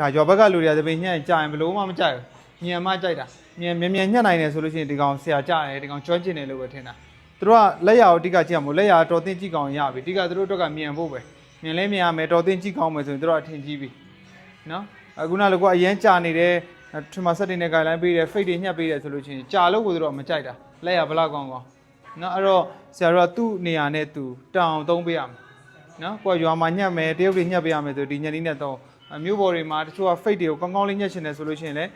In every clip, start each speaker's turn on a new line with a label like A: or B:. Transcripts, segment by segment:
A: ဒါရောဘက်ကလူတွေကသပင်ညက်ကြာရင်ဘလို့မှမကြိုက်ဘူးမြန်မှကြိုက်တာမြန်ညက်နိုင်တယ်ဆိုလို့ရှိရင်ဒီကောင်ဆရာကြတယ်ဒီကောင်ကျွမ်းကျင်တယ်လို့ပဲထင်တာသူတို့ကလက်ရအတိကကြည့်ရမို့လက်ရတော်သိကြည့်ကောင်ရပြီအတိကသူတို့အတွက်ကမြန်ဖို့ပဲမြန်လဲမြန်ရမယ်တော်သိကြည့်ကောင်းမယ်ဆိုရင်သူတို့အထင်ကြီးပြီနော်အခုနလည်းကအရန်ကြာနေတယ်ထမဆက်တင်တဲ့ guideline ပေးတယ် fake တွေညှက်ပေးတယ်ဆိုလို့ရှိရင်ကြာလို့ကိုသူတို့ကမကြိုက်တာလက်ရဘလောက်ကောင်းကောင်းနော်အဲ့တော့ဆရာတို့ကသူ့နေရာနဲ့သူတောင်းသုံးပေးရမယ်နော်ကိုကရွာမှာညှက်မယ်တရုတ်တွေညှက်ပေးရမယ်ဆိုဒီညက်နည်းနဲ့တော့မြို့ပေါ်တွေမှာတချို့က fake တွေကိုကောင်းကောင်းလေးညှက်ရှင်တယ်ဆိုလို့ရှိရင်လည်း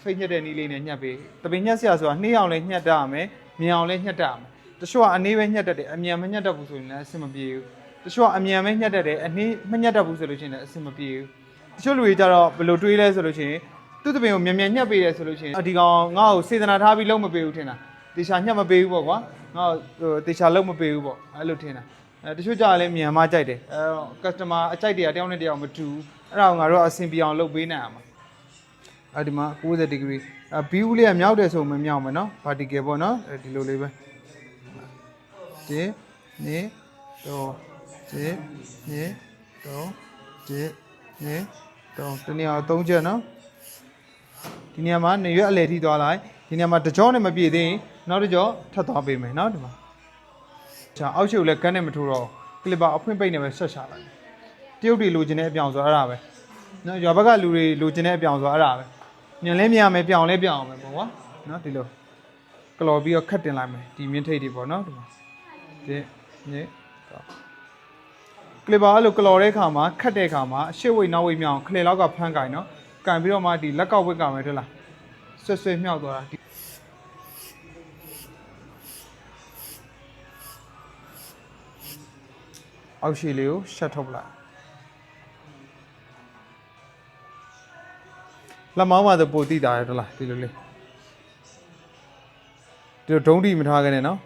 A: fake ညက်တဲ့နည်းလေးနဲ့ညှက်ပေးတပင်ညက်ဆရာဆိုတာနှေးအောင်လည်းညှက်တတ်ရမယ်မြန်အောင်လည်းညှက်တတ်ရမယ်တချို့ကအနည်းပဲညှက်တတ်တယ်အမြန်မညှက်တတ်ဘူးဆိုရင်လည်းအဆင်မပြေဘူးတချို့ကအမြန်ပဲညှက်တတ်တယ်အနည်းမညှက်တတ်ဘူးဆိုလို့ရှိရင်လည်းအဆင်မပြေဘူးတချို့လူတွေကြတော့ဘယ်လိုတွေးလဲဆိုလို့ရှိရင်သူ့တပင်ကိုမြန်ညှက်ပေးတယ်ဆိုလို့ရှိရင်ဒီကောင်ငါ့ကိုစေတနာထားပြီးလုံးမပေးဘူးထင်တာတေချာညှက်မပေးဘူးပေါ့ကွာငါ့ကိုတေချာလုံးမပေးဘူးပေါ့အဲ့လိုထင်တာတချို့ကြလည်းမြန်မှကြိုက်တယ်အဲတော့ customer အကြိုက်တွေကတယောက်နဲ့တယောက်မတူဘူးအဲ့ဒါကိုငါတို့အဆင်ပြေအောင်လုပ်ပေးနိုင်ရမှာဒီမှာ90 degree view လေးကမြောက်တယ်ဆိုမှမြောက်မယ်နော် vertical ပေါ့နော်ဒီလိုလေးပဲဒီနေတော့ဒီနေတော့ဒီနေတော့တနည်းအား3ချက်နော်ဒီနေရာမှာနေရွက်အလယ်ထိသွားလိုက်ဒီနေရာမှာတကြောနဲ့မပြည့်သေးရင်နောက်တစ်ကြောထပ်သွားပေးမယ်နော်ဒီမှာじゃအောက်ချုပ်လည်းကန်းနဲ့မထိုးတော့ကလစ်ပါအဖွင့်ပိတ်နေပဲဆက်ချလိုက်တရုတ်တွေလိုချင်တဲ့အပြောင်ဆိုအဲ့ဒါပဲနော်ရွာဘက်ကလူတွေလိုချင်တဲ့အပြောင်ဆိုအဲ့ဒါပဲမြန်လဲမြန်မယ်ပြောင်လဲပြောင်အောင်ပဲပေါ့ကွာနော်ဒီလိုကလော်ပြီးတော့ခတ်တင်လိုက်မယ်ဒီမြင်းထိတ်တွေပေါ့နော်ဒီမှာဒီညေတော့ကလစ်ပါအဲ့လိုကလော်တဲ့ခါမှာခတ်တဲ့ခါမှာရှေ့ဝိတ်နောက်ဝိတ်မြောင်ခလေလောက်ကဖမ်းကင်နော်ကင်ပြီးတော့မှဒီလက်ကောက်ဝိတ်ကမယ်ထလားဆွဲမြောက်သွားတာအောက်ရှိလေးကိုရှက်ထုတ်လိုက်လက်မောင်းမှာဆိုပိုတိတာရတလားဒီလိုလေးဒီလိုဒုံးတိမထားခဲ့နဲ့နော်